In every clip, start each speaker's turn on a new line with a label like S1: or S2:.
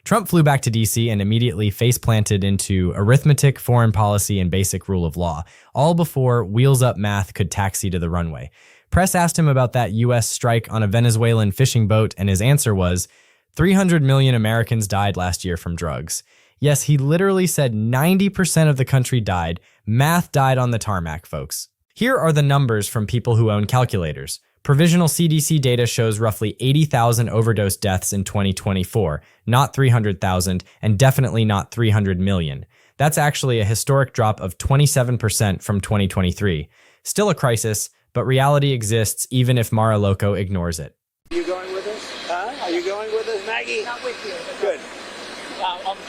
S1: Trump flew back to D.C. and immediately face-planted into arithmetic, foreign policy, and basic rule of law, all before Wheels Up Math could taxi to the runway. Press asked him about that U.S. strike on a Venezuelan fishing boat, and his answer was, 300 million Americans died last year from drugs. Yes, he literally said 90% of the country died. Math died on the tarmac, folks. Here are the numbers from people who own calculators. Provisional CDC data shows roughly 80,000 overdose deaths in 2024, not 300,000, and definitely not 300 million. That's actually a historic drop of 27% from 2023. Still a crisis, but reality exists even if Mar-a-Lago ignores it.
S2: Are you going with us? Huh? Are you going with us, Maggie?
S3: Not with you.
S2: Good.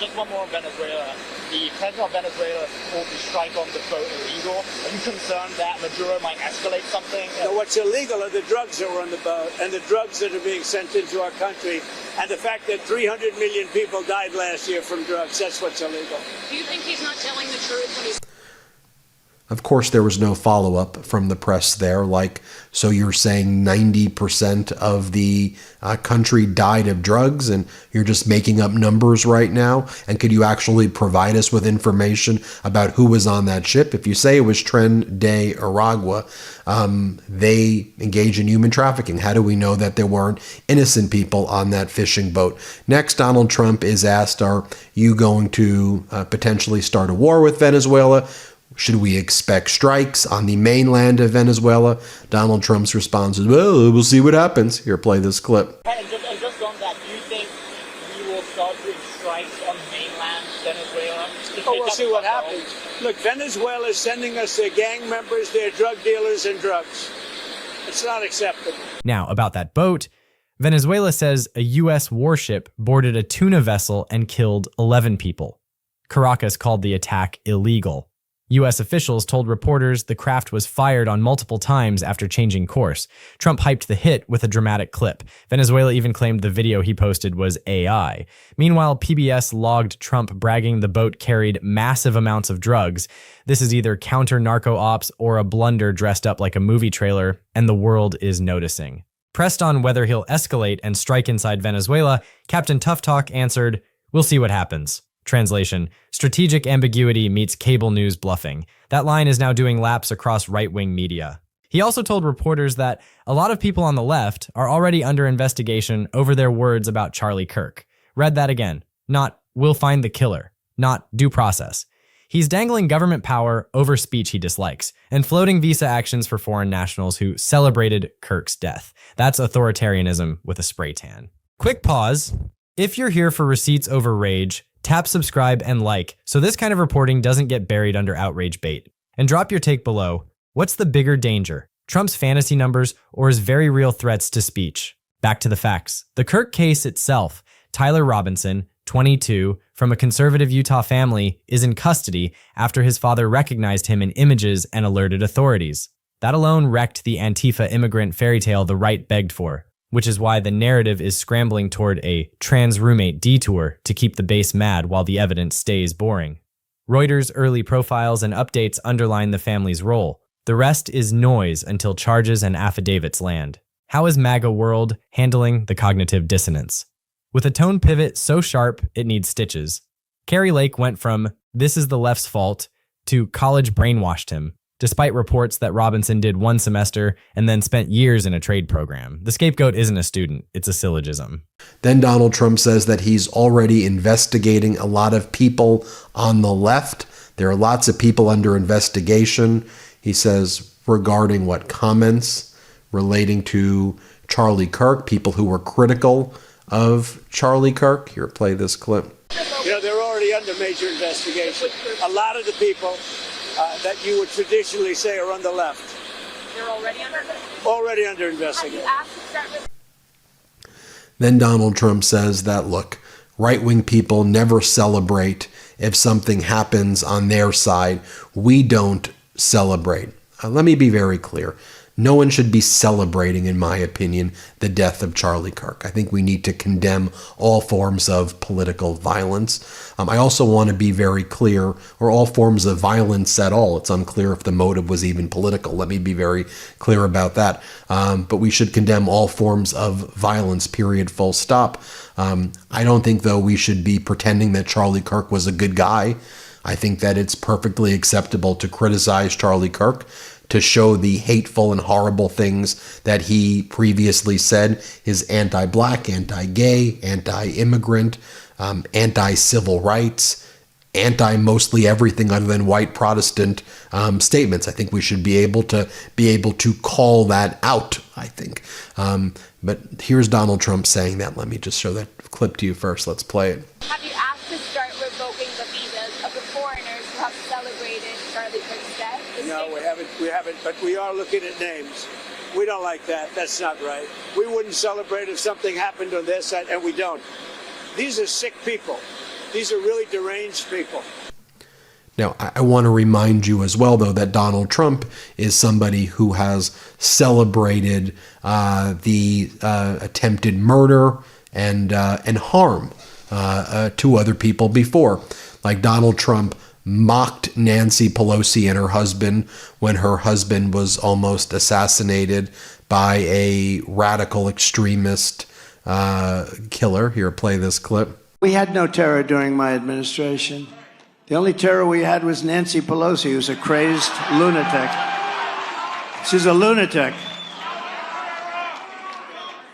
S4: Just one more on Venezuela. The president of Venezuela called the strike on the boat illegal. Are you concerned that Maduro might escalate something?
S2: No, what's illegal are the drugs that were on the boat and the drugs that are being sent into our country and the fact that 300 million people died last year from drugs. That's what's illegal.
S3: Do you think he's not telling the truth when he's...
S5: Of course, there was no follow-up from the press there, like, so you're saying 90% of the country died of drugs and you're just making up numbers right now? And could you actually provide us with information about who was on that ship? If you say it was Tren de Aragua, they engage in human trafficking. How do we know that there weren't innocent people on that fishing boat? Next, Donald Trump is asked, are you going to potentially start a war with Venezuela? Should we expect strikes on the mainland of Venezuela? Donald Trump's response is, well, we'll see what happens. Here, play this clip.
S4: And just on that, do you think we will start doing strikes on mainland Venezuela?
S2: Oh, we'll see what happens. Look, Venezuela is sending us their gang members, their drug dealers, and drugs. It's not acceptable.
S1: Now, about that boat, Venezuela says a U.S. warship boarded a tuna vessel and killed 11 people. Caracas called the attack illegal. U.S. officials told reporters the craft was fired on multiple times after changing course. Trump hyped the hit with a dramatic clip. Venezuela even claimed the video he posted was AI. Meanwhile, PBS logged Trump bragging the boat carried massive amounts of drugs. This is either counter-narco ops or a blunder dressed up like a movie trailer, and the world is noticing. Pressed on whether he'll escalate and strike inside Venezuela, Captain Tough Talk answered, "We'll see what happens." Translation, strategic ambiguity meets cable news bluffing. That line is now doing laps across right-wing media. He also told reporters that a lot of people on the left are already under investigation over their words about Charlie Kirk. Read that again. Not, we'll find the killer. Not, due process. He's dangling government power over speech he dislikes, and floating visa actions for foreign nationals who celebrated Kirk's death. That's authoritarianism with a spray tan. Quick pause. If you're here for receipts over rage, tap subscribe and like so this kind of reporting doesn't get buried under outrage bait. And drop your take below. What's the bigger danger? Trump's fantasy numbers or his very real threats to speech? Back to the facts. The Kirk case itself. Tyler Robinson, 22, from a conservative Utah family, is in custody after his father recognized him in images and alerted authorities. That alone wrecked the Antifa immigrant fairy tale the right begged for, which is why the narrative is scrambling toward a trans roommate detour to keep the base mad while the evidence stays boring. Reuters' early profiles and updates underline the family's role. The rest is noise until charges and affidavits land. How is MAGA World handling the cognitive dissonance? With a tone pivot so sharp it needs stitches. Kari Lake went from "this is the left's fault" to "college brainwashed him," despite reports that Robinson did one semester and then spent years in a trade program. The scapegoat isn't a student, it's a syllogism.
S5: Then Donald Trump says that he's already investigating a lot of people on the left. There are lots of people under investigation. He says regarding what comments relating to Charlie Kirk, people who were critical of Charlie Kirk. Here, play this clip.
S2: You know, they're already under major investigation. A lot of the people that you would traditionally say are on the left.
S3: They're already under
S2: Already under investigation.
S5: Then Donald Trump says that, look, right-wing people never celebrate if something happens on their side. We don't celebrate. Let me be very clear. no one should be celebrating, in my opinion, the death of Charlie Kirk. I think we need to condemn all forms of political violence. I also want to be very clear, or all forms of violence at all. It's unclear if the motive was even political. Let me be very clear about that. But we should condemn all forms of violence, period, full stop. I don't think, though, we should be pretending that Charlie Kirk was a good guy. I think that it's perfectly acceptable to criticize Charlie Kirk, to show the hateful and horrible things that he previously said, his anti-black, anti-gay, anti-immigrant, anti-civil rights, anti-mostly everything other than white Protestant statements. I think we should be able to call that out, I think. But here's Donald Trump saying that. Let me just show that clip to you first. Let's play it.
S3: Have you asked to start revoking the visas of the foreigners who have celebrated Charlie Kirk's death?
S2: No, we haven't, but we are looking at names. We don't like that. That's not right. We wouldn't celebrate if something happened on their side, and we don't. These are sick people. These are really deranged people.
S5: Now, I want to remind you as well, though, that Donald Trump is somebody who has celebrated the attempted murder and harm to other people before. Like Donald Trump mocked Nancy Pelosi and her husband when her husband was almost assassinated by a radical extremist killer. Here, play this clip.
S6: We had no terror during my administration. The only terror we had was Nancy Pelosi, who's a crazed lunatic. She's a lunatic.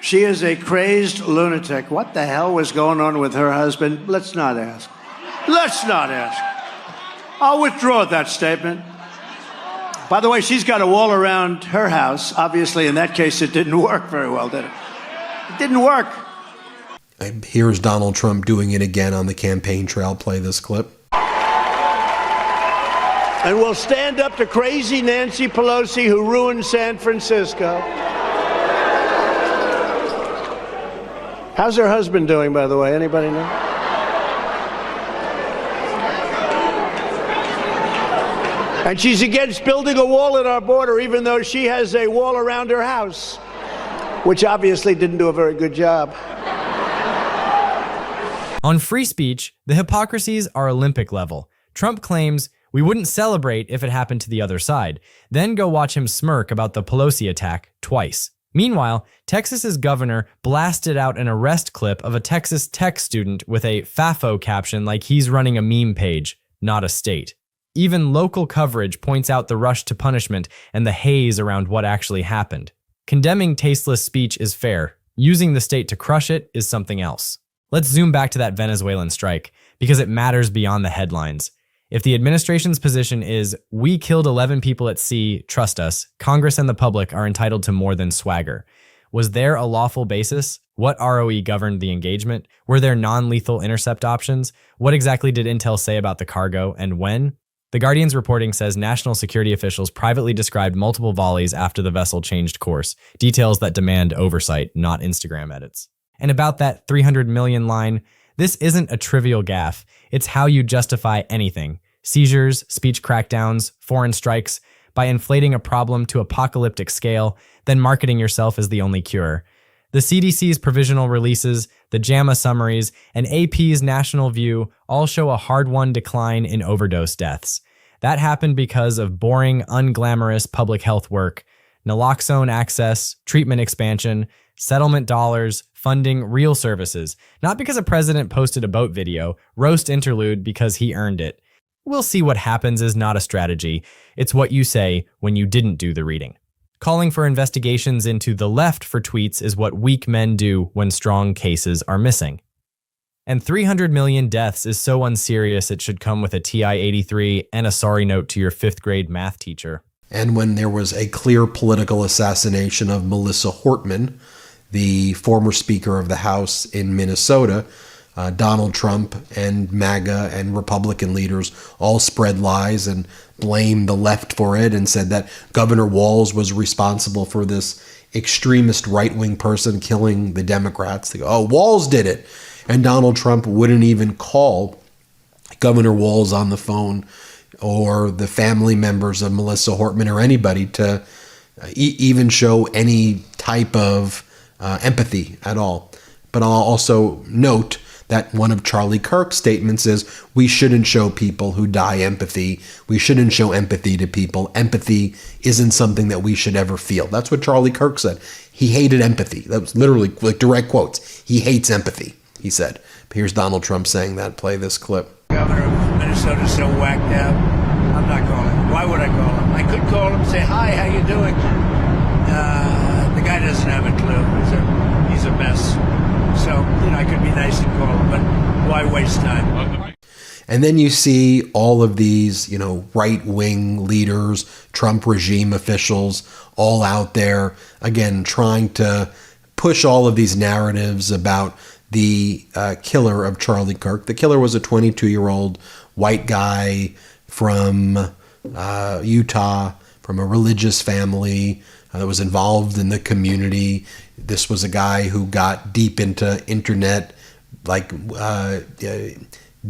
S6: She is a crazed lunatic. What the hell was going on with her husband? Let's not ask. Let's not ask. I'll withdraw that statement. By the way, she's got a wall around her house. Obviously, in that case, it didn't work very well, did it? It didn't work.
S5: Here's Donald Trump doing it again on the campaign trail. Play this clip.
S6: And we'll stand up to crazy Nancy Pelosi, who ruined San Francisco. How's her husband doing, by the way? Anybody know? And she's against building a wall at our border, even though she has a wall around her house, which obviously didn't do a very good job.
S1: On free speech, the hypocrisies are Olympic level. Trump claims we wouldn't celebrate if it happened to the other side. Then go watch him smirk about the Pelosi attack twice. Meanwhile, Texas's governor blasted out an arrest clip of a Texas Tech student with a FAFO caption like he's running a meme page, not a state. Even local coverage points out the rush to punishment and the haze around what actually happened. Condemning tasteless speech is fair. Using the state to crush it is something else. Let's zoom back to that Venezuelan strike, because it matters beyond the headlines. If the administration's position is, we killed 11 people at sea, trust us, Congress and the public are entitled to more than swagger. Was there a lawful basis? What ROE governed the engagement? Were there non-lethal intercept options? What exactly did Intel say about the cargo, and when? The Guardian's reporting says national security officials privately described multiple volleys after the vessel changed course, details that demand oversight, not Instagram edits. And about that 300 million line, this isn't a trivial gaffe. It's how you justify anything. Seizures, speech crackdowns, foreign strikes, by inflating a problem to apocalyptic scale, then marketing yourself as the only cure. The CDC's provisional releases, the JAMA summaries, and AP's national view all show a hard-won decline in overdose deaths. That happened because of boring, unglamorous public health work, naloxone access, treatment expansion, settlement dollars, funding real services, not because a president posted a boat video, roast interlude because he earned it. We'll see what happens is not a strategy. It's what you say when you didn't do the reading. Calling for investigations into the left for tweets is what weak men do when strong cases are missing. And 300 million deaths is so unserious it should come with a TI-83 and a sorry note to your 5th grade math teacher.
S5: And when there was a clear political assassination of Melissa Hortman, the former Speaker of the House in Minnesota, Donald Trump and MAGA and Republican leaders all spread lies and blamed the left for it and said that Governor Walz was responsible for this extremist right-wing person killing the Democrats. They go, oh, Walz did it. And Donald Trump wouldn't even call Governor Walz on the phone or the family members of Melissa Hortman or anybody to even show any type of empathy at all. But I'll also note that one of Charlie Kirk's statements is we shouldn't show people who die empathy. We shouldn't show empathy to people. Empathy isn't something that we should ever feel. That's what Charlie Kirk said. He hated empathy. That was literally like direct quotes. He hates empathy, he said. But here's Donald Trump saying that. Play this clip.
S2: Governor of Minnesota's so whacked out. I'm not calling. Why would I call him? I could call him and say, hi, how you doing? The guy doesn't have a clue. He's a mess. So, I could be nice and call him, but why waste time?
S5: And then you see all of these, right-wing leaders, Trump regime officials, all out there, again, trying to push all of these narratives about the killer of Charlie Kirk. The killer was a 22-year-old white guy from Utah, from a religious family that was involved in the community. This was a guy who got deep into internet,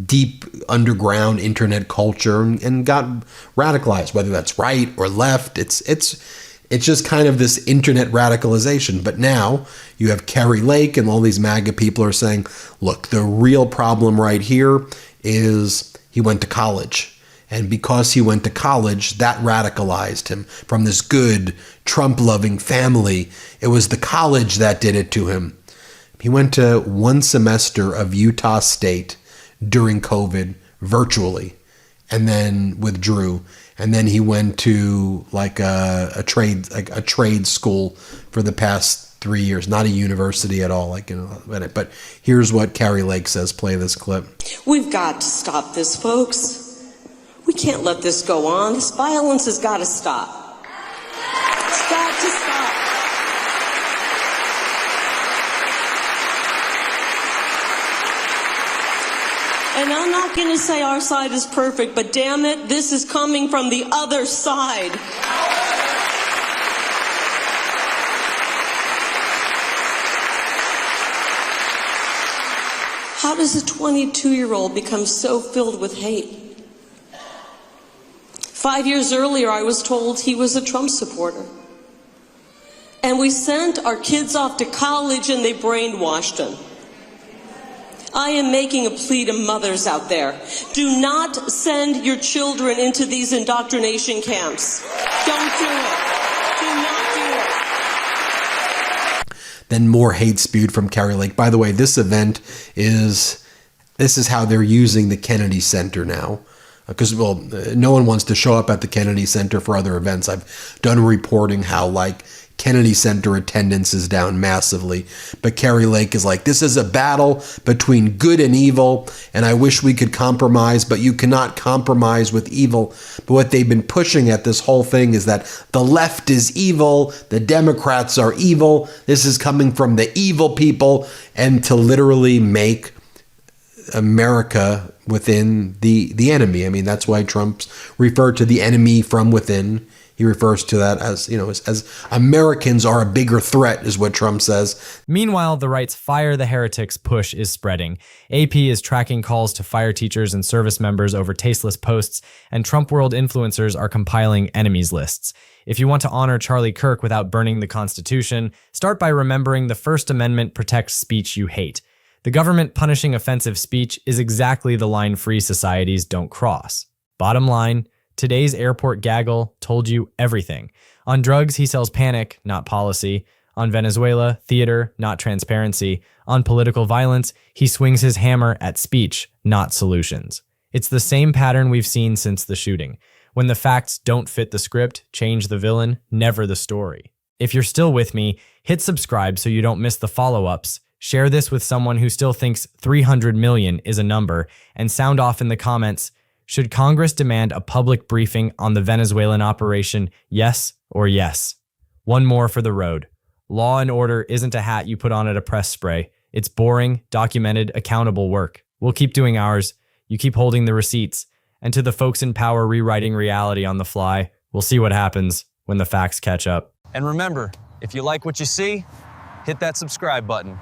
S5: deep underground internet culture, and got radicalized, whether that's right or left. It's just kind of this internet radicalization. But now you have Kari Lake and all these MAGA people are saying, look, the real problem right here is he went to college. And because he went to college, that radicalized him from this good Trump-loving family. It was the college that did it to him. He went to one semester of Utah State during COVID virtually, and then withdrew. And then he went to a trade school for the past 3 years, not a university at all. But here's what Kari Lake says. Play this clip.
S7: We've got to stop this, folks. We can't let this go on. This violence has got to stop. It's got to stop. And I'm not going to say our side is perfect, but damn it, this is coming from the other side. How does a 22-year-old become so filled with hate? 5 years earlier, I was told he was a Trump supporter. And we sent our kids off to college and they brainwashed him. I am making a plea to mothers out there. Do not send your children into these indoctrination camps. Don't do it. Do not do it.
S5: Then more hate spewed from Kari Lake. By the way, this event this is how they're using the Kennedy Center now. Because, no one wants to show up at the Kennedy Center for other events. I've done reporting how, Kennedy Center attendance is down massively. But Kari Lake is like, this is a battle between good and evil, and I wish we could compromise, but you cannot compromise with evil. But what they've been pushing at this whole thing is that the left is evil, the Democrats are evil, this is coming from the evil people, and to literally make America within the enemy. I mean, that's why Trump's referred to the enemy from within. He refers to that as, as Americans are a bigger threat, is what Trump says.
S1: Meanwhile, the right's Fire the Heretics push is spreading. AP is tracking calls to fire teachers and service members over tasteless posts, and Trump world influencers are compiling enemies lists. If you want to honor Charlie Kirk without burning the Constitution, start by remembering the First Amendment protects speech you hate. The government punishing offensive speech is exactly the line free societies don't cross. Bottom line, today's airport gaggle told you everything. On drugs, he sells panic, not policy. On Venezuela, theater, not transparency. On political violence, he swings his hammer at speech, not solutions. It's the same pattern we've seen since the shooting. When the facts don't fit the script, change the villain, never the story. If you're still with me, hit subscribe so you don't miss the follow-ups. Share this with someone who still thinks 300 million is a number, and sound off in the comments, should Congress demand a public briefing on the Venezuelan operation, yes or yes? One more for the road. Law and order isn't a hat you put on at a press spray. It's boring, documented, accountable work. We'll keep doing ours. You keep holding the receipts. And to the folks in power rewriting reality on the fly, we'll see what happens when the facts catch up.
S8: And remember, if you like what you see, hit that subscribe button.